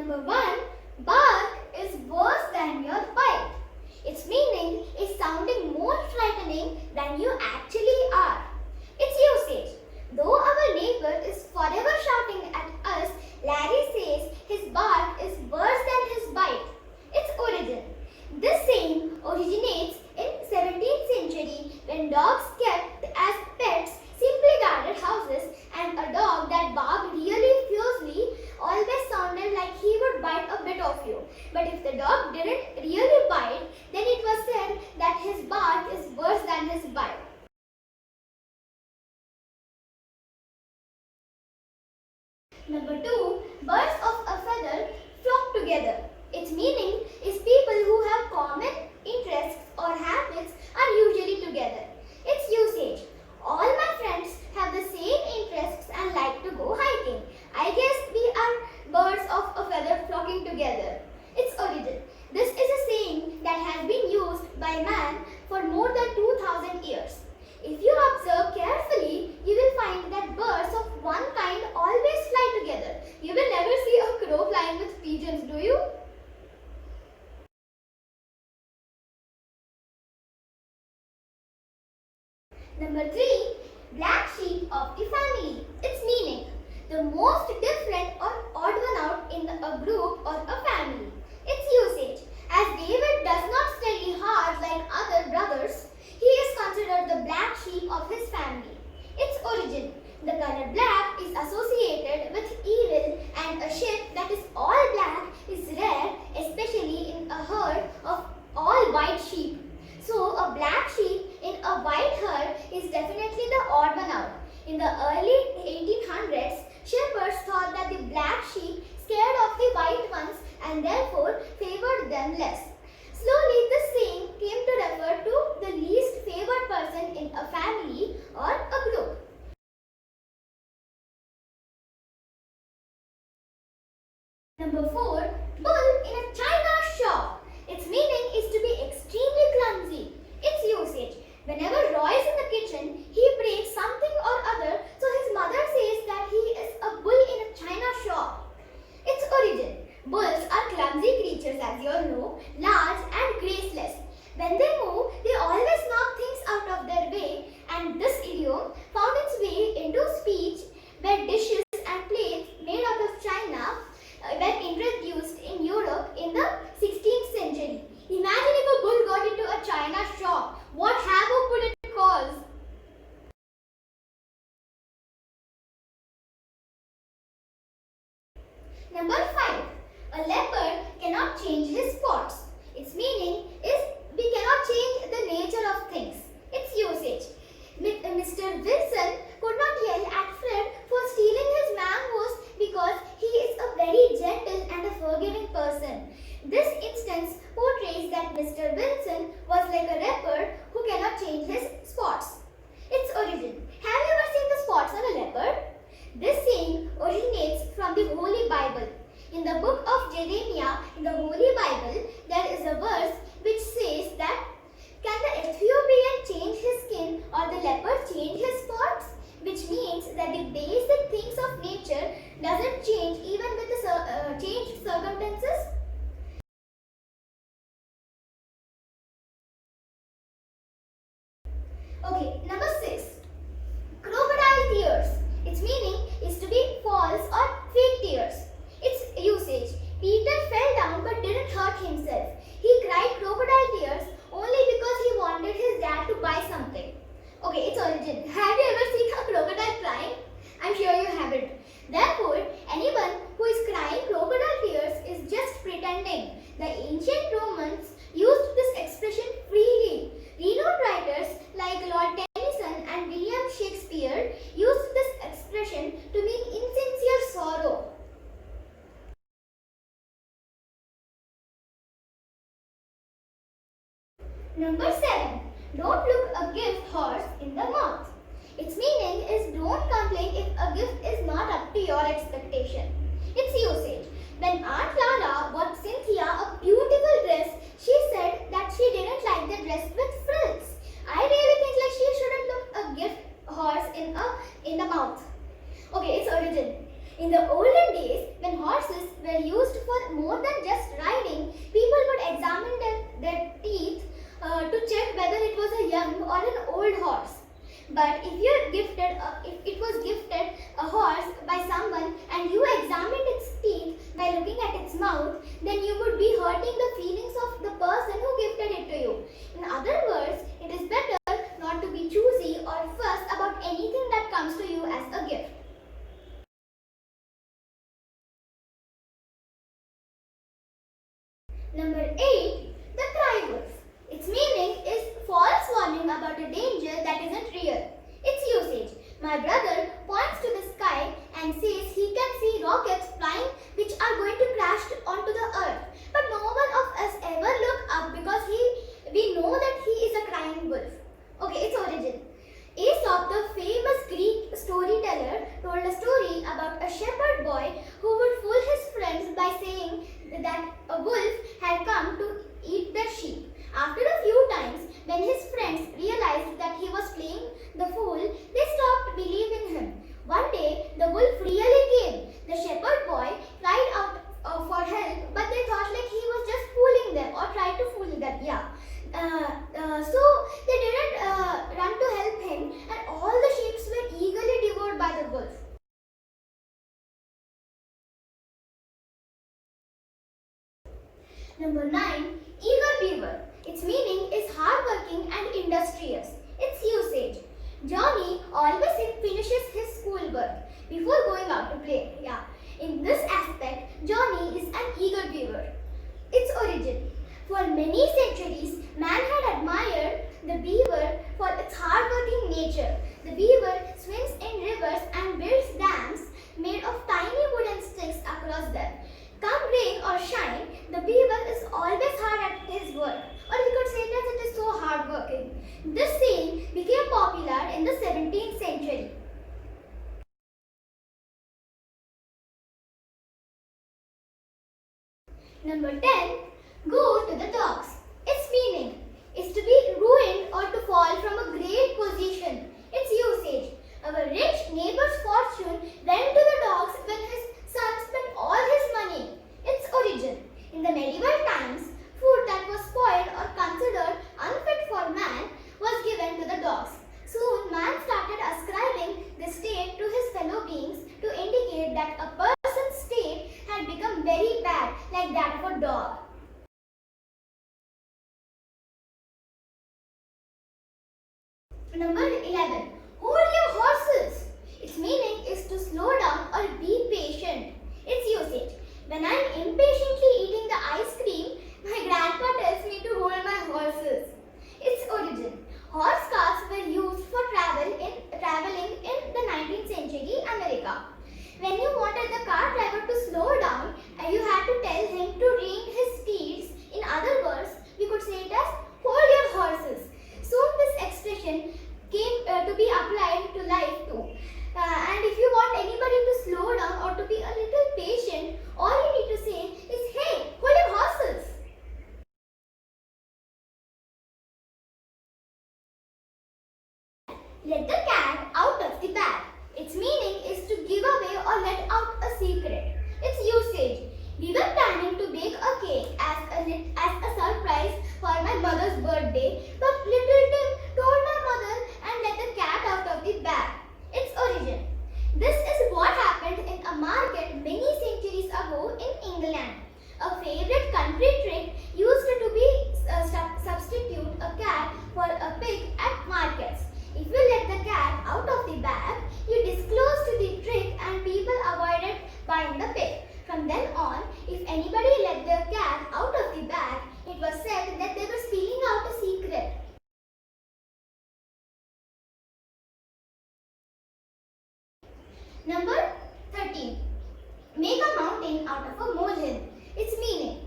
Number 1. Bark is worse than your bite. Its meaning is sounding more frightening than you actually are. Its usage. Though our neighbor is forever shouting at us, Larry says his bark is worse than his bite. Its origin. This saying originates in 17th century when dogs kept as pets simply guarded houses, and a dog that barked really fiercely always sounded like he would bite a bit of you. But if the dog didn't really bite, then it was said that his bark is worse than his bite. Number 2. Birds of a feather flock together. Its meaning is people who have common interests or habits are usually together. Its usage. All my friends have the same interests and like to go hiking. I guess we are birds of a feather flocking together. Its origin. This is a saying that has been used by man for more than 2000 years. If you observe carefully, you will find that birds of one kind always fly together. You will never see a crow flying with pigeons, do you? Number 3. Black sheep of the family. Its meaning. The most different or odd one out in a group or a family. Its usage. As David does not study hard like other brothers, he is considered the black sheep of his family. Its origin. The color black is associated with evil, and a sheep that is all black is rare, especially in a herd of all white sheep. So a black sheep in a white herd is definitely the odd one out. In the early 1800s, shepherds thought that the black sheep scared off the white ones and therefore favored them less. Slowly, this saying came to refer to the least favored person in a family or a group. Number 4. Bull in a china shop. Its meaning is to be extremely clumsy. Its usage. Whenever Roy is in the kitchen, he breaks something or other, so his mother says that he is a bull in a china shop. Its origin. Bulls are clumsy creatures, as you all know, large and graceless. When they move, they always knock things out of their way, and this idiom found its way into speech where dishes and plates made out of china were introduced in Europe in the 16th century. Imagine if a bull got into a china shop. What havoc would it cause? Number 5. A leopard cannot change his spots. Its meaning is we cannot change the nature of things. Its usage. Mr. Wilson could not yell at Fred for stealing his mangoes because he is a very gentle and a forgiving person. This instance portrays that Mr. Wilson was like a leopard who cannot change his spots. Its origin. Have you ever seen the spots on a leopard? This saying originates from the Holy Bible. In the book of Jeremiah in the Holy Bible, there is a verse which says that can the Ethiopian change his skin or the leopard change his spots? Which means that the basic things of nature doesn't change even with the changed circumstances. Okay, number 6. Crocodile tears. Its meaning is to be false or fake tears. Its usage. Peter fell down but didn't hurt himself. He cried crocodile tears only because he wanted his dad to buy something. Okay, its origin. Have you ever seen a crocodile crying? I'm sure you haven't. Therefore, anyone who is crying crocodile tears is just pretending. The ancient Romans used this expression freely. Renowned writers like Lord Tennyson and William Shakespeare used this expression to mean insincere sorrow. Number 7. Don't look a gift horse in the mouth. Its meaning is don't complain if a gift is not up to your expectation. Its usage. When Aunt Lara bought Cynthia a beautiful dress, she said that she didn't like the dress with frills. I really think like she shouldn't look a gift horse in the mouth. Okay, its origin. In the olden days, when horses were used for more than just riding, people would examine their teeth to check whether it was a young or an old horse. But if it was gifted a horse by someone and you examined its teeth by looking at its mouth, then you would be hurting the feelings of the person who gifted it to you. In other words, it is better not to be choosy or fuss about anything that comes to you as a gift. Number 8. The cry wolf. Its meaning is false warning about a danger that isn't real. Its usage. My brother points to the sky and says he can see rockets flying which are going to crash onto the earth. But no one of us ever look up because we know that he is a crying wolf. Okay, its origin. Aesop, the famous Greek storyteller, told a story about a shepherd boy who would fool his friends by saying that a wolf had come to eat their sheep. After a few times, when his friends realized that he was playing the fool, they stopped believing him. One day, the wolf really came. The shepherd boy cried out for help, but they thought like he was just fooling them or tried to fool them. So they didn't run to help him, and all the sheep were eagerly devoured by the wolf. Number 9. Eager beaver. Its meaning is hardworking and industrious. Its usage. Johnny always finishes his schoolwork before going out to play. In this aspect, Johnny is an eager beaver. Its origin. For many centuries, man had admired the beaver for its hardworking nature. The beaver swims in rivers and builds dams made of tiny wooden sticks across them. Come rain or shine, the beaver is always hard at his work, or we could say that it is so hardworking. This saying became popular in the 17th century. Number 10. Go to the dogs. Its meaning is to be ruined or to fall from a great position. Its usage. Our rich neighbor's fortune went to the dogs when his son spent all his money. Its origin. In the medieval times, food that was spoiled or considered unfit for man was given to the dogs. Soon, man started ascribing this state to his fellow beings to indicate that a person's state had become very bad, like that of a dog. Number 11. Hold your horses. Its meaning is to slow down or be patient. Its usage. When I am impatiently eating the ice cream, my grandpa tells me to hold my horses. Its origin. Horse carts were used for traveling in the 19th century America. When you wanted the car driver to slow down, you had to tell him to rein his steeds. In other words, we could say it as hold your horses. Soon this expression came to be applied to life too. And if you want anybody to slow down or to be a little patient, all you need to say is, hey, hold your horses. Let the cat out of the bag. Its meaning is to give away or let out a secret. Its usage. We were planning to bake a cake as a surprise for my mother's birthday, but little Tim told my mother and let the cat out of the bag. Its origin. This is what happened in a market many centuries ago in England. A favorite country trick used to be substitute a cat for a pig at markets. If you let the cat out of the bag, you disclosed the trick and people avoided buying the pig. From then on, if anybody let their cat out of the bag, it was said that they were spilling out a secret. Number 13. Make a mountain out of a molehill. Its meaning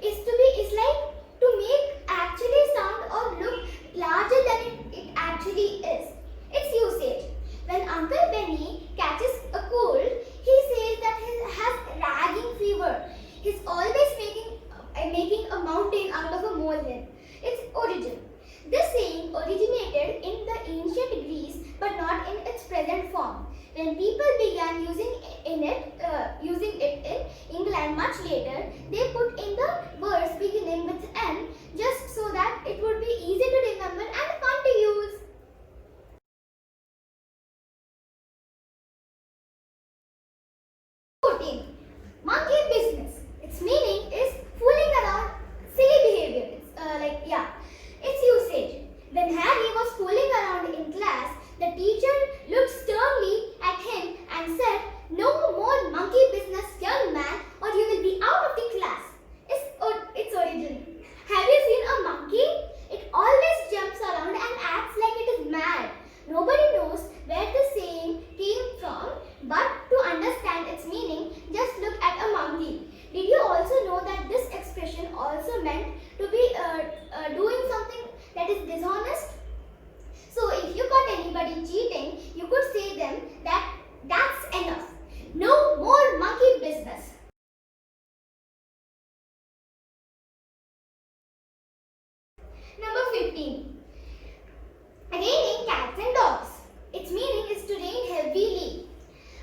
is like to make actually sound or look larger than it actually is. Its usage. When Uncle Benny catches a cold, he says that he has ragging fever. He's always making a mountain out of a molehill. Its origin. This saying originated in the ancient Greece but not in its present form. When people began using it in England much later, they put in the words beginning with M just so that it would be easy to remember and fun to use. 14. Monkey business. Its meaning is fooling around, silly behavior. Its usage. When Harry was fooling around in class, the teacher looked sternly at him and said, "No more monkey business, young man, or you will be out of the class." Its origin. Have you seen a monkey? It always jumps around and acts like it is mad. Nobody knows where the saying came from, but to understand its meaning, just look at a monkey. Did you also know that this expression also meant to be doing something that is dishonest? So if you caught anybody cheating, you could say them that that's enough. No more monkey business. Number 15. Raining cats and dogs. Its meaning is to rain heavily.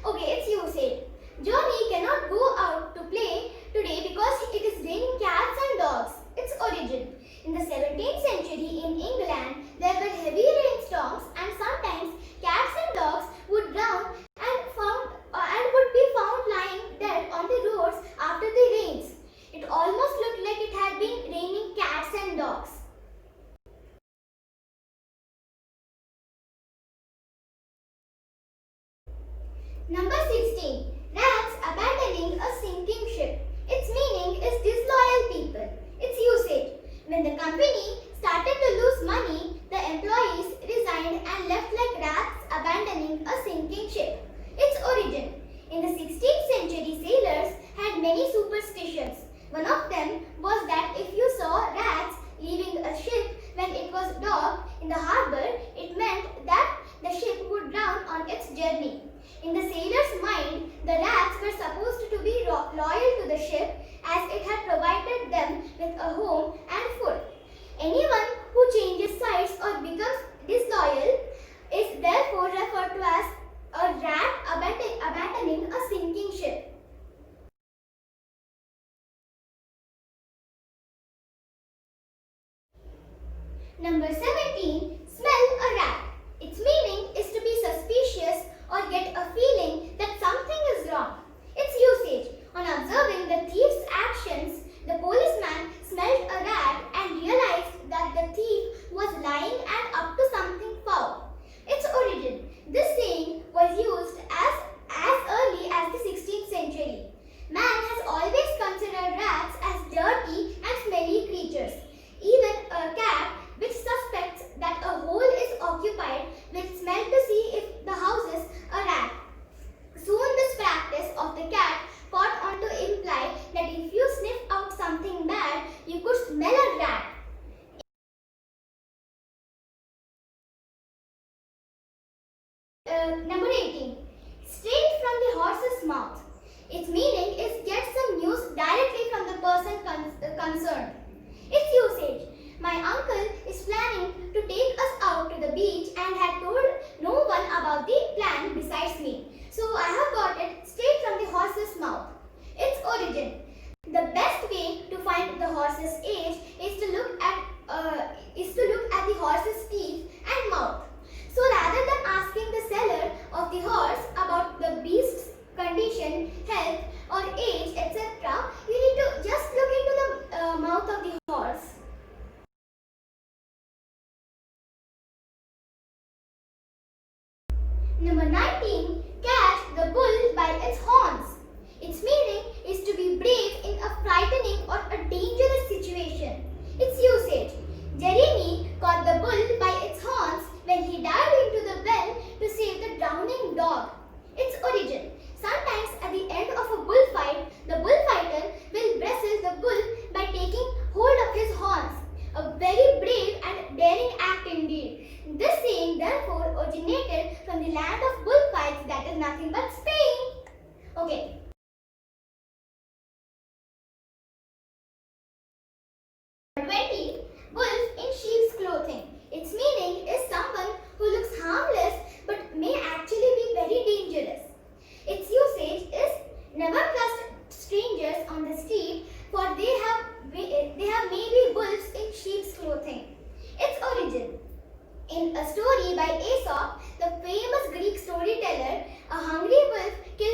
Okay, its usage. Johnny cannot go out to play today because it is raining cats and dogs. Its origin. In the 17th century in England, there were heavy rainstorms and sometimes cats and dogs would drown and would be found lying dead on the roads after the rains. It almost looked like it had been raining cats and dogs. Number 16. Rats abandoning a sinking ship. Its meaning is disloyal people. Its usage. When the company started to lose money, the employees resigned and left like rats abandoning a sinking ship. Its origin. In the 16th century, sailors had many superstitions. One of them was that if you saw rats leaving a ship when it was docked in the harbor, it meant that the ship would drown on its journey. In the sailor's mind, the rats were supposed to be loyal to the ship as it had provided them with a home and food. Anyone who changes sides or becomes disloyal is therefore referred to as a rat abandoning a sinking ship. Number 17. Smell a rat. Its meaning is to be suspicious or get a feeling that something is wrong. Its usage. On observing the thief's actions, the policeman smelled a rat and realized that the thief was lying and up to something foul. Its origin. This saying was used as early as the 16th century. Man has always considered rats as dirty and smelly creatures. Even a cat which suspects that a hole is occupied will smell to see if the house is a rat. Soon this practice of the cat caught on to imply that if you sniff out something bad, you could smell a rat. Number 18. Straight from the horse's mouth. Its meaning is get some news directly from the person concerned. Its usage. My uncle is planning to take us out to the beach and had told no one about the plan besides me. So I have got it straight from the horse's mouth. Its origin. The best way to find the horse's age is to look at the horse's teeth and mouth. So rather than asking the seller of the horse about the beast's condition, health or age, etc., you need to just look into the mouth of the horse. Number 19. Catch the bull by its horns. Its meaning is to be brave in a frightening or a dangerous situation. Its usage. Jeremy caught the bull by its horns when he dived into the well to save the drowning dog. Its origin. Sometimes at the end of a bullfight, the bullfighter will wrestle the bull by taking hold of his horns. A very brave and daring act indeed. This saying therefore originated from the land of bullfights, that is nothing but Spain. Okay. Number 20. Wolf in sheep's clothing. Its meaning is someone who looks harmless but may actually be very dangerous. storyteller, a hungry wolf kills